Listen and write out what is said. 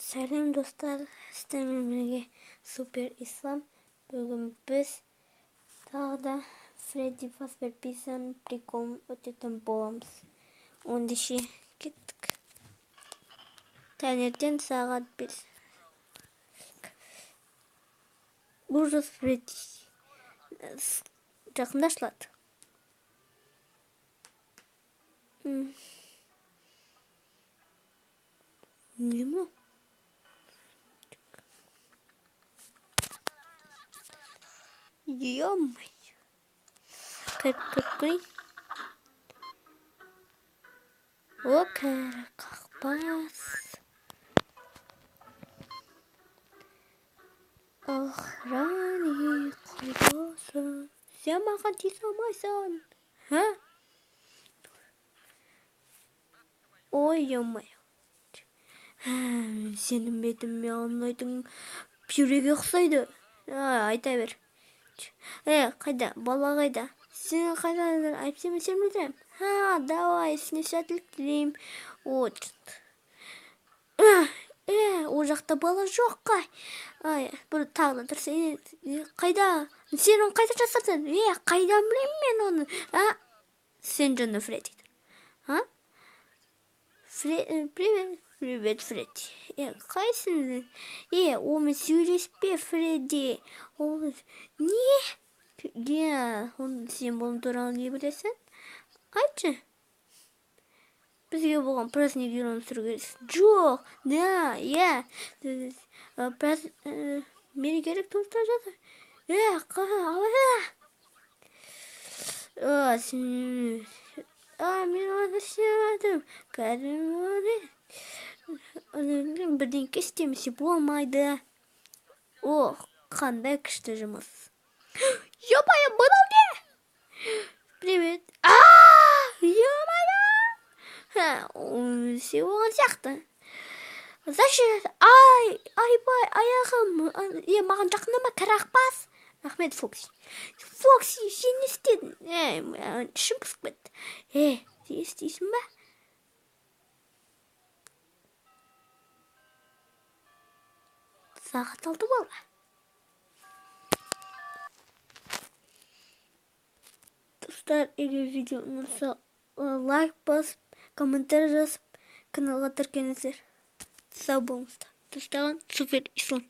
Сәлем достар, сіздермен бірге Супер Ислам. Бүгін біз тағы да Фредди Фазбер Пиззаның приколын өтетін боламыз. Ондеше кеттік. Таңертең сағат 5. Ужас Фредди. Жақындашылады. Не ма? Ё-моё. Кіріп. О, кәрі қақпас. Охрани қойбасын. Сен маған тиіс алмайсың. Ой, ё-моё. Сенің бетіме алмайтын пюреге ұқсайды. Айта бер. Қайда? Бала қайда? Сен қайда? Айпсеме сен білдірем. Давай, сіне сәттілік тілеймін. Ол жақта бала жоқ қай. Бұл тағы да тұрса. Қайда? Сен оны қайда жасадың? Қайдан білеймін мен оны? Сен жаны Фредди. Привет. Привет, Фредди. Қайсың? Омен сөйлеспе, Фредди. Не? Сен бұның туралы не білесің? Айтшы. Бізге болған праздник үйреніп сүру керексің. Жоқ, мерекелік торттар жатыр. Мен оны сүймедім. Кәдімгі бірдеңке істемесе болмайды. Қандай күшті жұмыс. Ё-моё, мынау не? Привет. Ё-моё. Сен оған сияқты. Зачем? Айбай, аяғым. Маған жақындама, қақпас. Рахмет, Фокси. Фокси, сен не істедің? Ішім пысып кетті. Сен істейсің ба? Сағат 6 болды. Достар, егер видео ұнаса, лайк басып, комментарий жазып, каналға тіркеліңіздер. Сау болыңыздар. Достаған Супер Ислам.